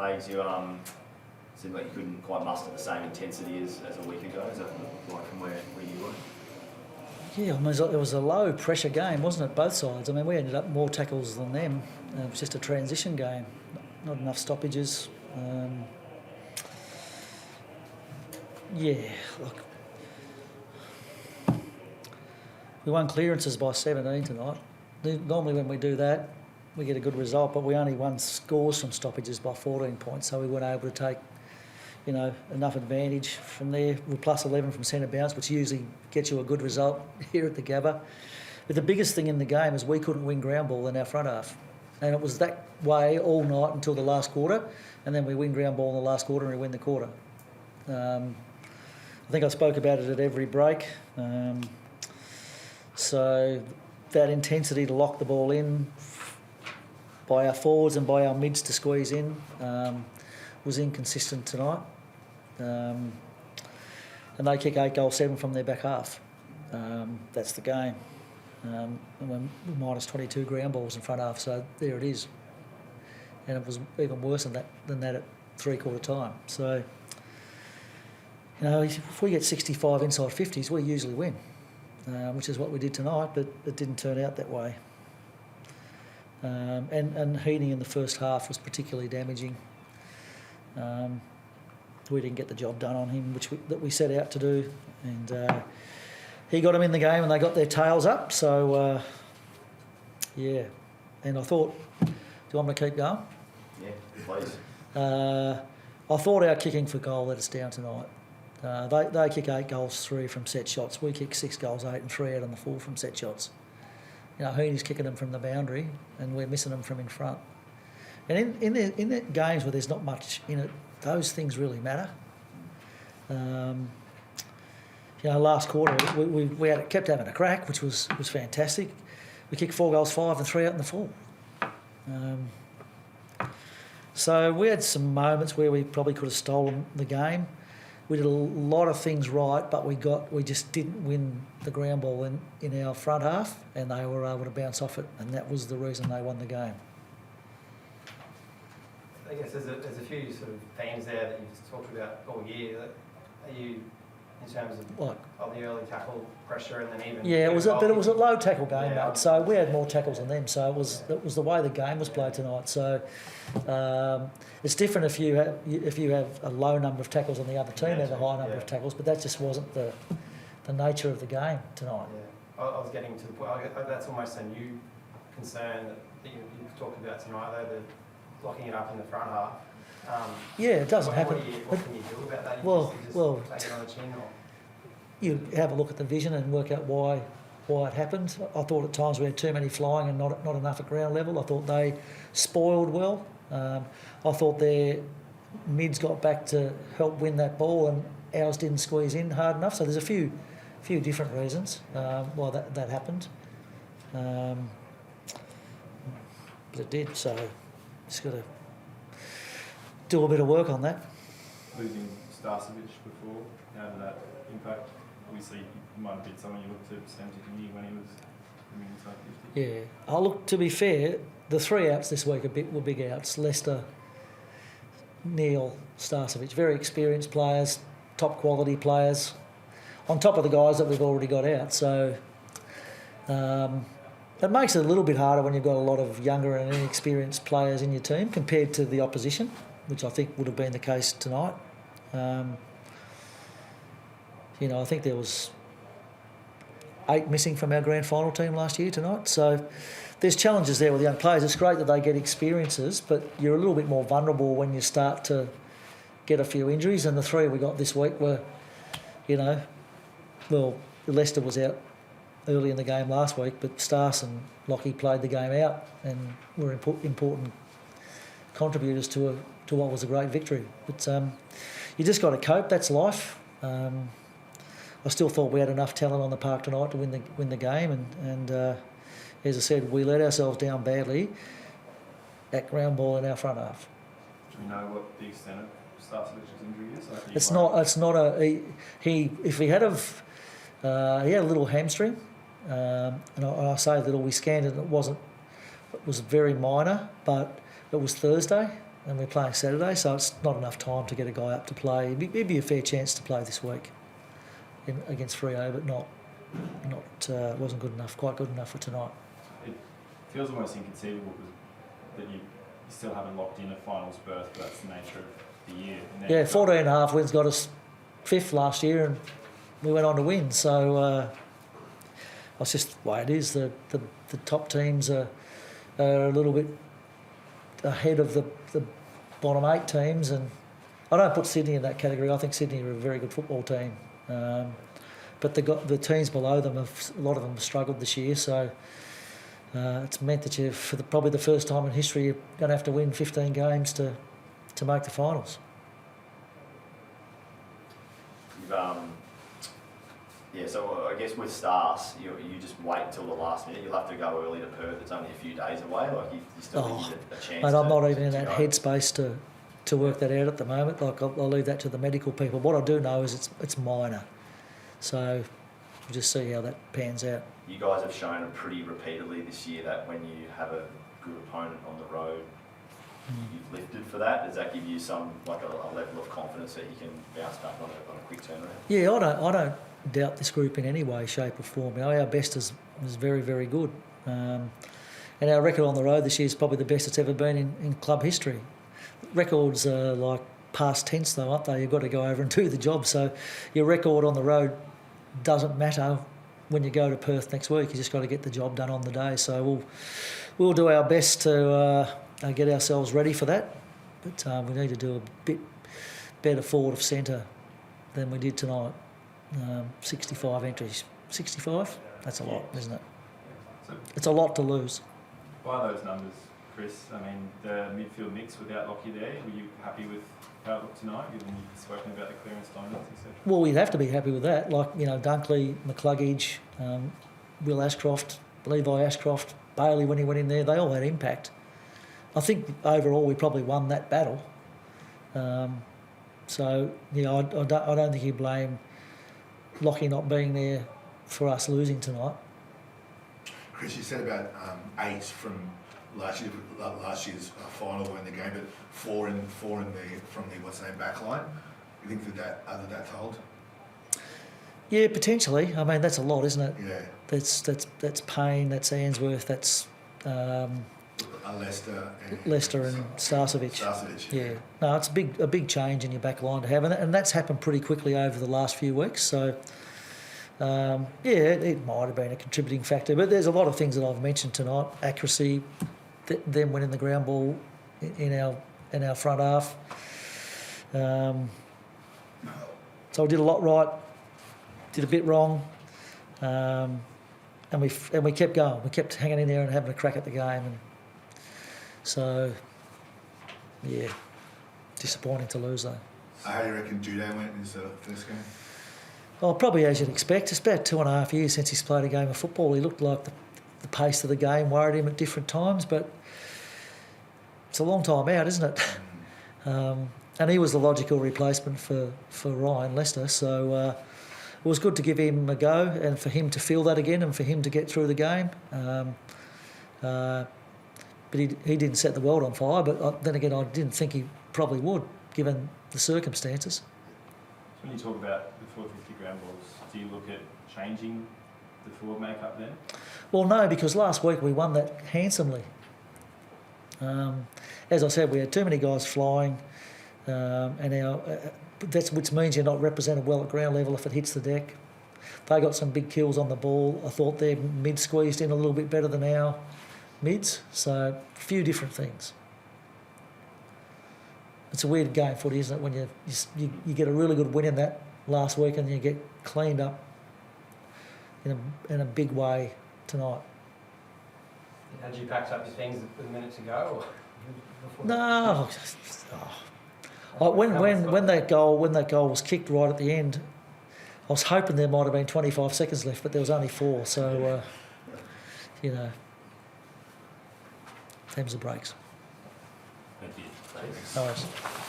Fags, you seemed like you couldn't quite muster the same intensity as a week ago. Is that like from where you were? Yeah, I mean, it was a low pressure game, wasn't it? Both sides. I mean, we ended up more tackles than them. It was just a transition game, not enough stoppages. Look, we won clearances by 17 tonight. Normally when we do that, we get a good result, but we only won scores from stoppages by 14 points, so we weren't able to take, enough advantage from there. We're plus 11 from centre bounce, which usually gets you a good result here at the Gabba. But the biggest thing in the game is we couldn't win ground ball in our front half. And it was that way all night until the last quarter, and then we win ground ball in the last quarter and we win the quarter. I think I spoke about it at every break. So that intensity to lock the ball in by our forwards and by our mids to squeeze in was inconsistent tonight. And they kick 8 goals, 7 from their back half. That's the game. And we're minus 22 ground balls in front half, so there it is. And it was even worse than that at three-quarter time. So, if we get 65 inside 50s, we usually win, which is what we did tonight, but it didn't turn out that way. And Heaney in the first half was particularly damaging. We didn't get the job done on him, that we set out to do, and he got him in the game, and they got their tails up. So, And I thought, do you want me to keep going? Yeah, please. I thought our kicking for goal let us down tonight. They kick 8 goals, 3 from set shots. We kick 6 goals, 8 and 3 out on the full from set shots. Heaney's kicking them from the boundary, and we're missing them from in front. And in the games where there's not much in it, those things really matter. Last quarter we kept having a crack, which was fantastic. We kicked 4 goals, 5 and 3 out in the full. So we had some moments where we probably could have stolen the game. We did a lot of things right, but we just didn't win the ground ball in our front half, and they were able to bounce off it, and that was the reason they won the game. I guess there's a few sort of themes there that you've talked about all year. Are you, in terms of the early tackle pressure, and then even it was a low tackle game, mate. So we had more tackles than them. So it was the way the game was played tonight. So it's different if you have a low number of tackles and the other team have a high number of tackles, but that just wasn't the nature of the game tonight. Yeah, I was getting to the point. That's almost a new concern that you've talked about tonight, though. Locking it up in the front half. It doesn't happen. What can you do about that? Well, take it on the chin, or? You have a look at the vision and work out why it happened. I thought at times we had too many flying and not enough at ground level. I thought they spoiled well. I thought their mids got back to help win that ball, and ours didn't squeeze in hard enough. So there's a few different reasons why that happened. But it did. So just got to do a bit of work on that. Losing Starcevic before, how did that impact? Obviously, you might have been someone you looked to send to Heaney when he was inside 50. Yeah. Look, to be fair, the 3 outs this week were big outs. Lester, Neil, Starcevic, very experienced players, top quality players, on top of the guys that we've already got out. So it makes it a little bit harder when you've got a lot of younger and inexperienced players in your team compared to the opposition, which I think would have been the case tonight. I think there was 8 missing from our grand final team last year tonight. So there's challenges there with young players. It's great that they get experiences, but you're a little bit more vulnerable when you start to get a few injuries. And the 3 we got this week were, Lester was out early in the game last week, but Stas and Lockie played the game out and were important contributors to what was a great victory. But you just got to cope. That's life. I still thought we had enough talent on the park tonight to win the game, and as I said, we let ourselves down badly at ground ball in our front half. Do we know what the extent of Starcevic's injury is? It's not a if he had he had a little hamstring, and I say little. We scanned it, and it was very minor, but it was Thursday, and we're playing Saturday, so it's not enough time to get a guy up to play. It'd be a fair chance to play this week against Freo, but not wasn't good enough, quite good enough for tonight. It feels almost inconceivable that you still haven't locked in a finals berth, but that's the nature of the year. Yeah, 14.5 wins got us 5th last year, and we went on to win. So it's just the way it is. The top teams are a little bit ahead of the bottom 8 teams, and I don't put Sydney in that category. I think Sydney are a very good football team, but the teams below them, a lot of them have struggled this year. So it's meant that you, for probably the first time in history, you're going to have to win 15 games to make the finals. So I guess with Stars, you just wait until the last minute. You'll have to go early to Perth. It's only a few days away. Like you still need a chance. Mate, I'm not even in that go. headspace to work that out at the moment. Like I'll leave that to the medical people. What I do know is it's minor, so we'll just see how that pans out. You guys have shown it pretty repeatedly this year that when you have a good opponent on the road, you've lifted for that. Does that give you some like a level of confidence that you can bounce back on a quick turnaround? Yeah, I don't doubt this group in any way, shape or form. You know, our best is very, very good. And our record on the road this year is probably the best it's ever been in club history. Records are like past tense though, aren't they? You've got to go over and do the job. So your record on the road doesn't matter when you go to Perth next week. You just got to get the job done on the day. So we'll do our best to get ourselves ready for that. But we need to do a bit better forward of centre than we did tonight. 65 entries. 65? That's a lot, isn't it? So it's a lot to lose. by those numbers, Chris, I mean, the midfield mix without Lockie there, were you happy with how it looked tonight, given you've spoken about the clearance dominance, etc.? Well, we'd have to be happy with that. Like, you know, Dunkley, McCluggage, Will Ashcroft, Levi Ashcroft, Bailey when he went in there, they all had impact. I think overall we probably won that battle. So, you know, I don't think you blame Lockie not being there for us losing tonight. Chris, you said about 8 from last year's final were in the game, but four from the what's the name back line. You think that told? Yeah, potentially. I mean, that's a lot, isn't it? Yeah. That's Payne, that's Ainsworth, that's Lester and Starcevic. Yeah. No, it's a big change in your back line to have, and that's happened pretty quickly over the last few weeks. So, it might have been a contributing factor, but there's a lot of things that I've mentioned tonight. Accuracy, them winning the ground ball in our front half. So we did a lot right, did a bit wrong, and we kept going. We kept hanging in there and having a crack at the game. And so, yeah, disappointing to lose though. How do you reckon Jude went in his first game? Well, probably as you'd expect. It's about 2.5 years since he's played a game of football. He looked like the pace of the game worried him at different times, but it's a long time out, isn't it? And he was the logical replacement for Ryan Lester, so it was good to give him a go and for him to feel that again and for him to get through the game. But he didn't set the world on fire, but then again, I didn't think he probably would, given the circumstances. So when you talk about the 450 ground balls, do you look at changing the forward makeup then? Well, no, because last week we won that handsomely. As I said, we had too many guys flying, and which means you're not represented well at ground level if it hits the deck. They got some big kills on the ball. I thought their mid squeezed in a little bit better than our mids, so a few different things. It's a weird game footy, isn't it, when you get a really good win in that last week and you get cleaned up in a big way tonight. Had you packed up your things with a minute to go? Or No. When that goal was kicked right at the end, I was hoping there might have been 25 seconds left, but there was only 4. So, them's the breaks. Thank you. Thanks. No worries.